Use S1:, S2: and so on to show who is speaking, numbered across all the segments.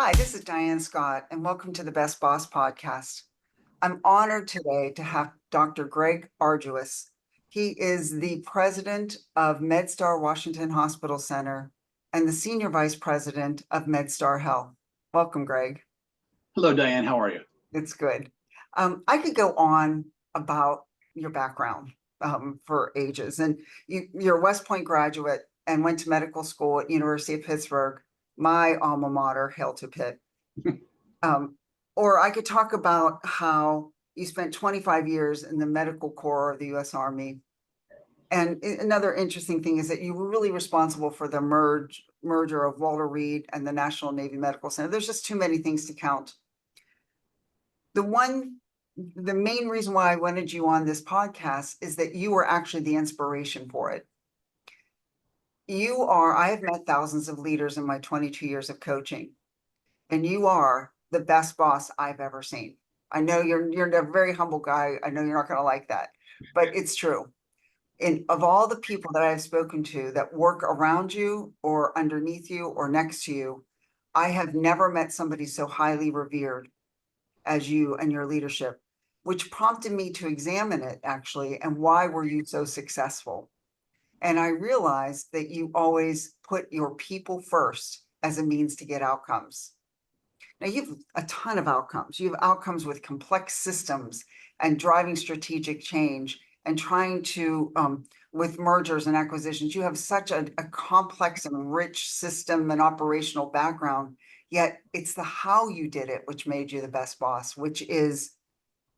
S1: Hi, this is Diane Scott, and welcome to the Best Boss podcast. I'm honored today to have Dr. Greg Argyros. He is the president of MedStar Washington Hospital Center and the senior vice president of MedStar Health. Welcome, Greg.
S2: Hello, Diane. How are you?
S1: It's good. I could go on about your background for ages, and you're a West Point graduate and went to medical school at University of Pittsburgh, my alma mater, hail to Pitt. Um, or I could talk about how you spent 25 years in the medical corps of the U.S. Army. And another interesting thing is that you were really responsible for the merger of Walter Reed and the National Navy Medical Center. There's just too many things to count. The main reason why I wanted you on this podcast is that you were actually the inspiration for it. I have met thousands of leaders in my 22 years of coaching, and you are the best boss I've ever seen. I know you're a very humble guy. I know you're not going to like that, but it's true. And of all the people that I've spoken to that work around you or underneath you or next to you, I have never met somebody so highly revered as you and your leadership, which prompted me to examine it actually. And why were you so successful? And I realized that you always put your people first as a means to get outcomes. Now, you have a ton of outcomes. You have outcomes with complex systems and driving strategic change and trying to, with mergers and acquisitions, you have such a complex and rich system and operational background, yet it's the how you did it which made you the best boss, which is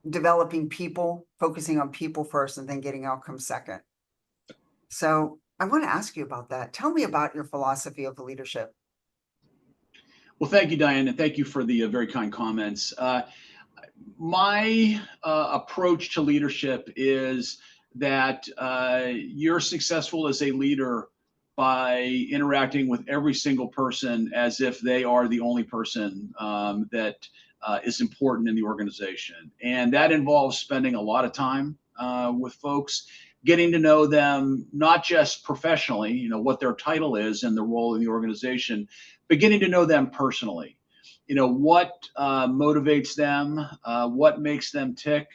S1: developing people, focusing on people first, and then getting outcomes second. So I want to ask you about that. Tell me about your philosophy of leadership.
S2: Well, thank you, Diane, and thank you for the very kind comments. My approach to leadership is that you're successful as a leader by interacting with every single person as if they are the only person that is important in the organization. And that involves spending a lot of time with folks, getting to know them, not just professionally, what their title is and the role in the organization, but getting to know them personally. What motivates them, what makes them tick,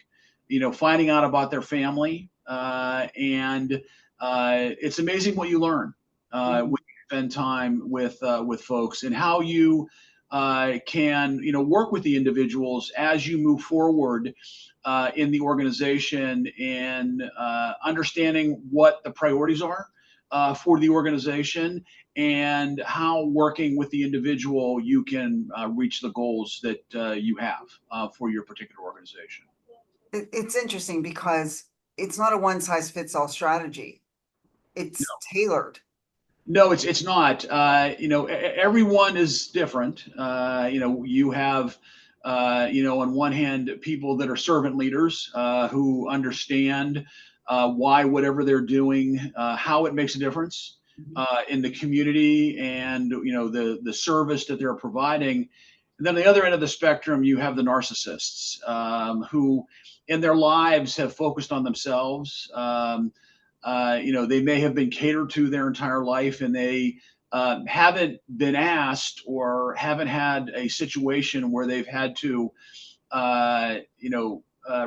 S2: finding out about their family. And it's amazing what you learn when you spend time with folks, and how you can, work with the individuals as you move forward in the organization, and understanding what the priorities are for the organization, and how working with the individual you can reach the goals that you have for your particular organization.
S1: It's interesting because it's not a one size fits all strategy. It's tailored.
S2: No, it's not. Everyone is different. You have, on one hand, people that are servant leaders who understand why whatever they're doing, how it makes a difference in the community, and the service that they're providing. And then the other end of the spectrum, you have the narcissists who, in their lives, have focused on themselves. They may have been catered to their entire life, and they haven't been asked, or haven't had a situation where they've had to,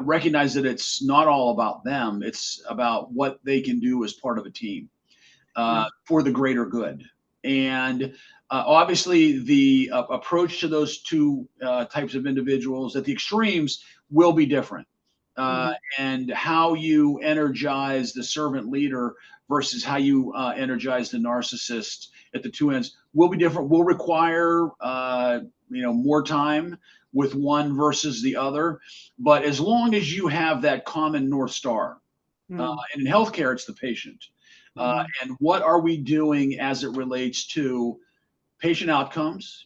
S2: recognize that it's not all about them. It's about what they can do as part of a team for the greater good. And obviously, the approach to those two types of individuals at the extremes will be different. And how you energize the servant leader versus how you energize the narcissist at the two ends will be different. Will require more time with one versus the other. But as long as you have that common North Star, and in healthcare, it's the patient. And what are we doing as it relates to patient outcomes,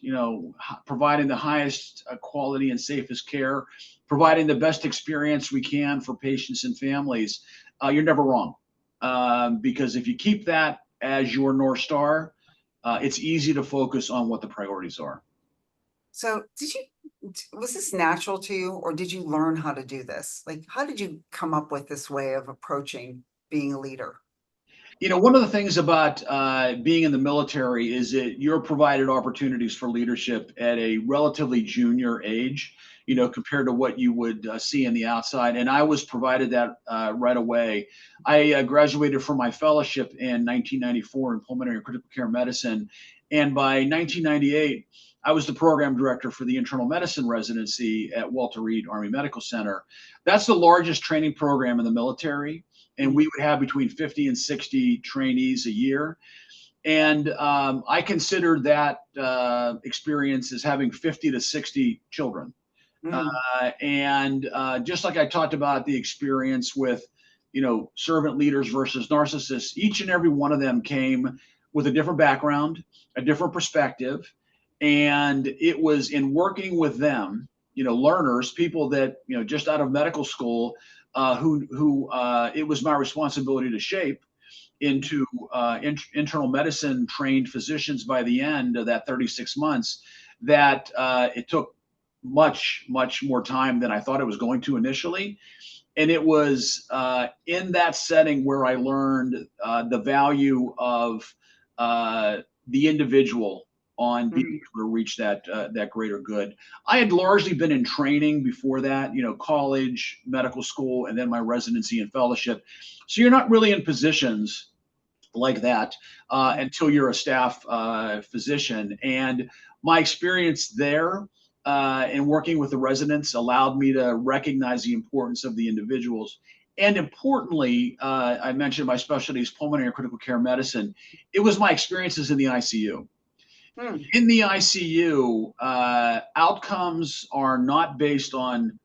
S2: providing the highest quality and safest care, providing the best experience we can for patients and families, you're never wrong. Because if you keep that as your North Star, it's easy to focus on what the priorities are.
S1: So was this natural to you, or did you learn how to do this? Like, how did you come up with this way of approaching being a leader?
S2: One of the things about being in the military is that you're provided opportunities for leadership at a relatively junior age, compared to what you would see in the outside. And I was provided that right away. I graduated from my fellowship in 1994 in pulmonary and critical care medicine. And by 1998, I was the program director for the internal medicine residency at Walter Reed Army Medical Center. That's the largest training program in the military, and we would have between 50 and 60 trainees a year. And I considered that experience as having 50 to 60 children.
S1: Mm,
S2: And just like I talked about the experience with, servant leaders versus narcissists, each and every one of them came with a different background, a different perspective. And it was in working with them, learners, people that, just out of medical school, who it was my responsibility to shape into internal medicine trained physicians by the end of that 36 months, that it took much, much more time than I thought it was going to initially. And it was in that setting where I learned the value of the individual on being able to reach that greater good. I had largely been in training before that, college, medical school, and then my residency and fellowship. So you're not really in positions like that until you're a staff physician. And my experience there in working with the residents allowed me to recognize the importance of the individuals. And importantly, I mentioned my specialty is pulmonary and critical care medicine. It was my experiences in the ICU.
S1: mm,
S2: In the ICU, outcomes are not based on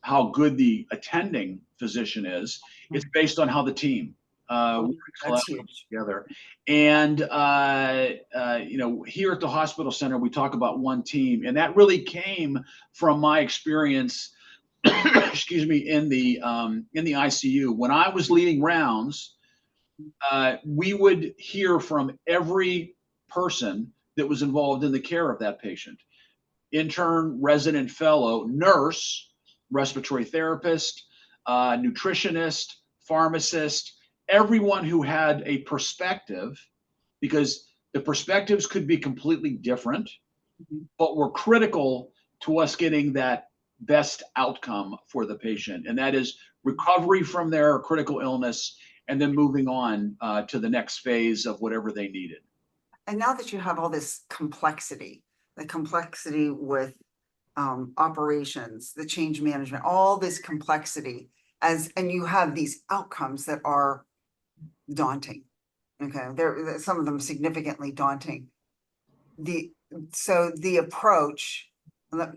S2: how good the attending physician is. It's based on how the team
S1: mm, that's
S2: collaborates
S1: huge.
S2: together. And here at the hospital center, we talk about one team, and that really came from my experience. Excuse me, in the ICU when I was leading rounds. We would hear from every person that was involved in the care of that patient: intern, resident, fellow, nurse, respiratory therapist, nutritionist, pharmacist, everyone who had a perspective, because the perspectives could be completely different,
S1: Mhm.
S2: but were critical to us getting that best outcome for the patient. And that is recovery from their critical illness and then moving on to the next phase of whatever they needed.
S1: And now that you have all this complexity, the complexity with operations, the change management, all this complexity, and you have these outcomes that are daunting. Okay, some of them significantly daunting. So the approach,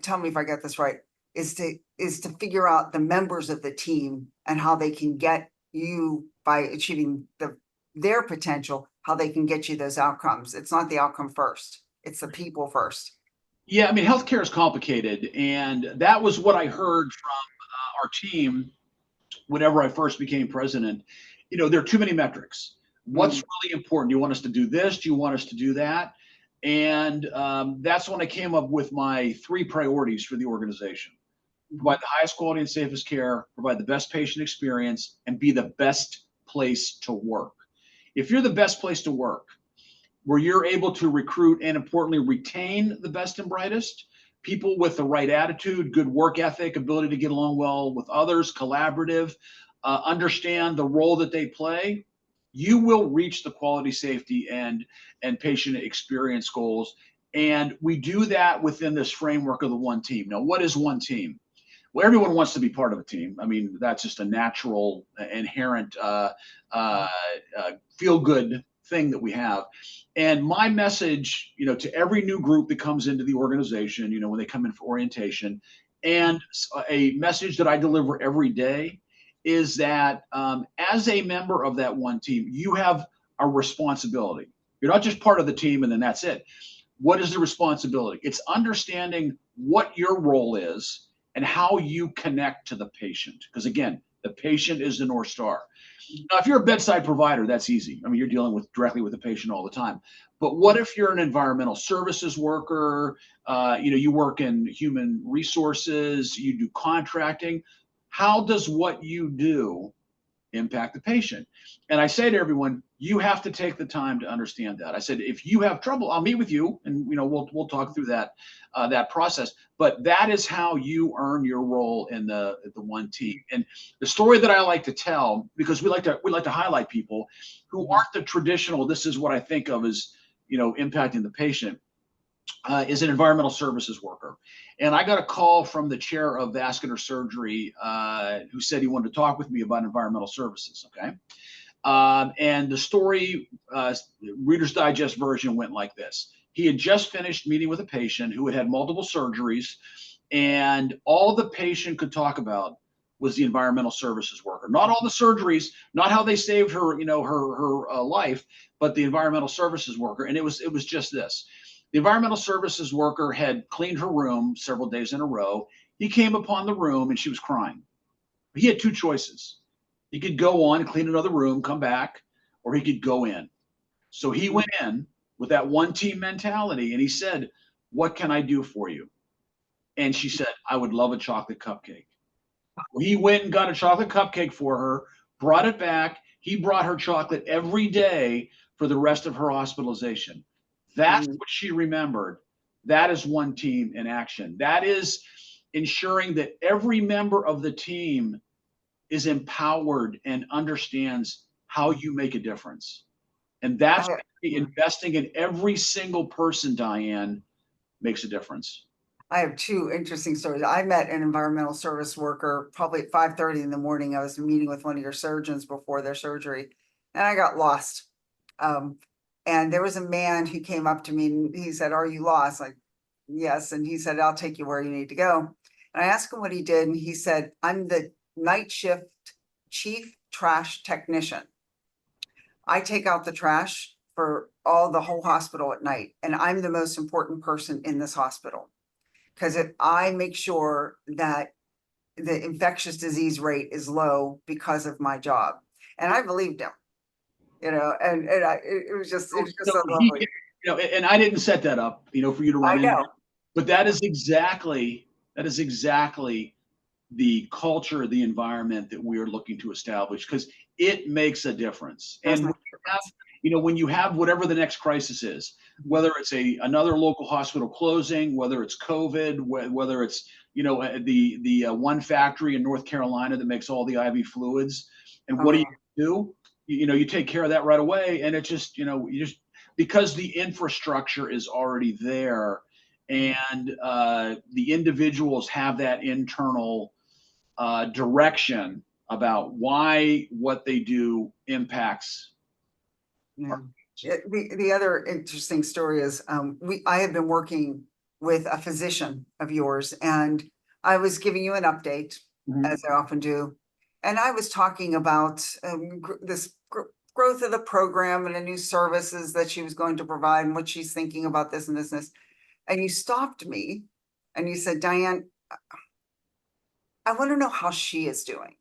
S1: tell me if I get this right, is to figure out the members of the team and how they can get you, by achieving their potential, how they can get you those outcomes. It's not the outcome first, it's the people first.
S2: Yeah, I mean, healthcare is complicated. And that was what I heard from our team whenever I first became president. There are too many metrics. What's
S1: Mm,
S2: really important? Do you want us to do this? Do you want us to do that? And that's when I came up with my 3 priorities for the organization: provide the highest quality and safest care, provide the best patient experience, and be the best place to work. If you're the best place to work, where you're able to recruit and importantly retain the best and brightest, people with the right attitude, good work ethic, ability to get along well with others, collaborative, understand the role that they play, you will reach the quality, safety, and patient experience goals. And we do that within this framework of the one team. Now, what is one team? Well, everyone wants to be part of a team. I mean, that's just a natural, inherent, feel good thing that we have. And my message, to every new group that comes into the organization, when they come in for orientation, and a message that I deliver every day is that as a member of that one team, you have a responsibility. You're not just part of the team and then that's it. What is the responsibility? It's understanding what your role is and how you connect to the patient. Because again, the patient is the North Star. Now, if you're a bedside provider, that's easy. I mean, you're dealing directly with the patient all the time. But what if you're an environmental services worker? You work in human resources, you do contracting. How does what you do impact the patient? And I say to everyone, You have to take the time to understand that. I said, if you have trouble, I'll meet with you, and we'll talk through that process. But that is how you earn your role in the one team. And the story that I like to tell, because we like to highlight people who aren't the traditional. This is what I think of as impacting the patient. Is an environmental services worker. And I got a call from the chair of vascular surgery who said he wanted to talk with me about environmental services. Okay. And the story, Reader's Digest version, went like this. He had just finished meeting with a patient who had had multiple surgeries, and all the patient could talk about was the environmental services worker. Not all the surgeries, not how they saved her, her life, but the environmental services worker. And it was just this. The environmental services worker had cleaned her room several days in a row. He came upon the room and she was crying. He had two choices. He could go on, clean another room, come back, or he could go in. So he went in with that one team mentality and he said, "What can I do for you?" And she said, "I would love a chocolate cupcake." Well, he went and got a chocolate cupcake for her, brought it back. He brought her chocolate every day for the rest of her hospitalization. That's what she remembered. That is one team in action. That is ensuring that every member of the team is empowered and understands how you make a difference. And that's investing in every single person, Diane, makes a difference.
S1: I have two interesting stories. I met an environmental service worker probably at 5:30 in the morning. I was meeting with one of your surgeons before their surgery, and I got lost. And there was a man who came up to me and he said, "Are you lost?" Like, yes. And he said, "I'll take you where you need to go." And I asked him what he did, and he said, "I'm the night shift chief trash technician. I take out the trash for the whole hospital at night, and I'm the most important person in this hospital. Because if I make sure that the infectious disease rate is low because of my job." And I believed him, it was just so lovely.
S2: And I didn't set that up, for you to run into. But that is exactly the culture, the environment that we are looking to establish, because it makes a difference. And when you have whatever the next crisis is, whether it's another local hospital closing, whether it's COVID, whether it's the one factory in North Carolina that makes all the IV fluids, and what do? You take care of that right away, and it just because the infrastructure is already there, and the individuals have that internal direction about why what they do impacts.
S1: Yeah. The other interesting story is I have been working with a physician of yours, and I was giving you an update, as I often do. And I was talking about this growth of the program and the new services that she was going to provide and what she's thinking about this and this and this. And you stopped me and you said, "Diane, I want to know how she is doing."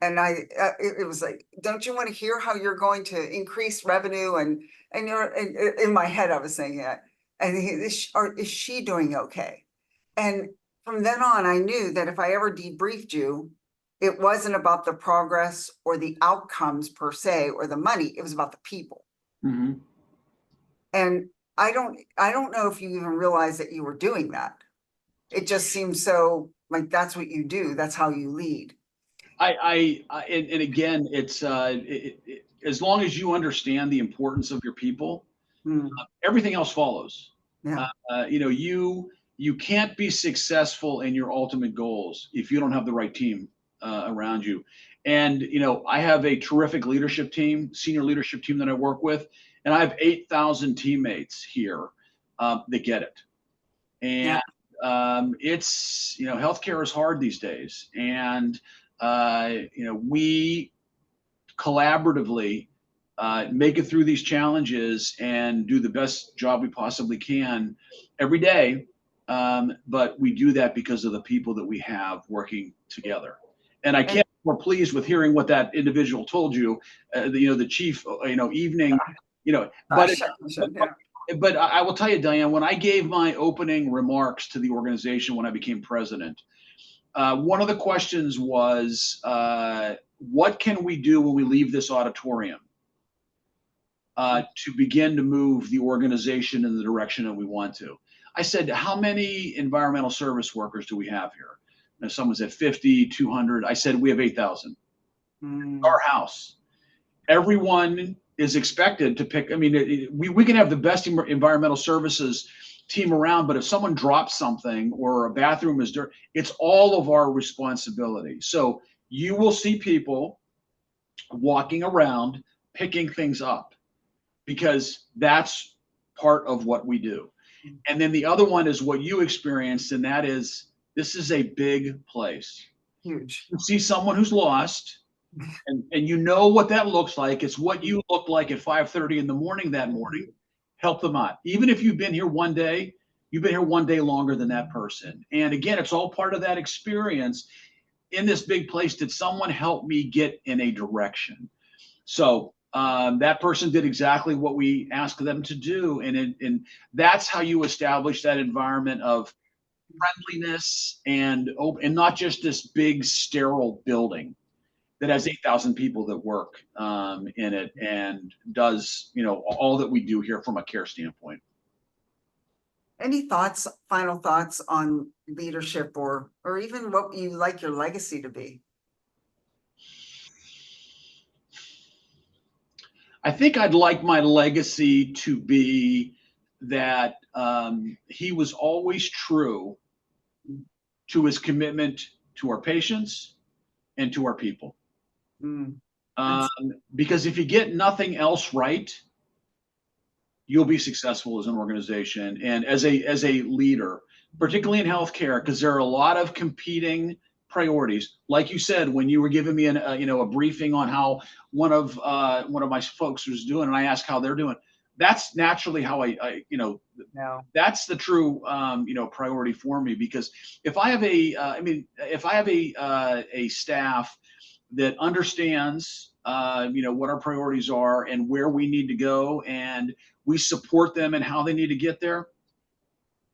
S1: And it was like, "Don't you want to hear how you're going to increase revenue?" And in my head, I was saying that. And is she doing okay? And from then on, I knew that if I ever debriefed you, it wasn't about the progress or the outcomes per se, or the money. It was about the people. And I don't know if you even realized that you were doing that. It just seems so like that's what you do. That's how you lead.
S2: And again, it's as long as you understand the importance of your people, everything else follows.
S1: Yeah.
S2: You can't be successful in your ultimate goals if you don't have the right team around you. And I have a terrific leadership team, senior leadership team that I work with, and I have 8,000 teammates here that get it. And it's healthcare is hard these days, and we collaboratively make it through these challenges and do the best job we possibly can every day. But we do that because of the people that we have working together. And I can't be more pleased with hearing what that individual told you, the chief, evening, but I will tell you, Diane, when I gave my opening remarks to the organization when I became president, one of the questions was, what can we do when we leave this auditorium to begin to move the organization in the direction that we want to? I said, how many environmental service workers do we have here? And someone said 50, 200. I said, we have 8,000. Our house. Everyone is expected to pick. I mean, we can have the best environmental services team around, but if someone drops something or a bathroom is dirty, it's all of our responsibility. So you will see people walking around picking things up because that's part of what we do. And then the other one is what you experienced, and that is, this is a big place.
S1: Huge.
S2: You see someone who's lost, and you know what that looks like. It's what you looked like at 5:30 in the morning that morning. Help them out. Even if you've been here one day, you've been here one day longer than that person. And again, it's all part of that experience. In this big place, did someone help me get in a direction? So that person did exactly what we asked them to do. And that's how you establish that environment of friendliness and not just this big sterile building that has 8,000 people that work in it and does, all that we do here from a care standpoint.
S1: Any thoughts, final thoughts on leadership or even what you like your legacy to be?
S2: I think I'd like my legacy to be that he was always true to his commitment to our patients and to our people. Because if you get nothing else right, you'll be successful as an organization and as a leader, particularly in healthcare, because there are a lot of competing priorities. Like you said, when you were giving me a briefing on how one of my folks was doing, and I asked how they're doing. That's naturally how that's the true priority for me, because if I have a staff that understands what our priorities are and where we need to go, and we support them and how they need to get there,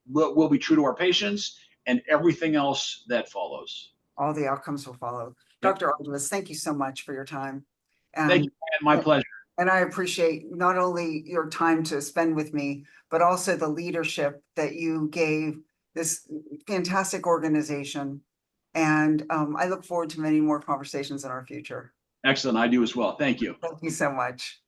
S2: we'll be true to our patients and everything else that follows.
S1: All the outcomes will follow. Dr. Argyros, thank you so much for your time.
S2: Thank you, and my pleasure.
S1: And I appreciate not only your time to spend with me, but also the leadership that you gave this fantastic organization. And I look forward to many more conversations in our future.
S2: Excellent. I do as well. Thank you.
S1: Thank you so much.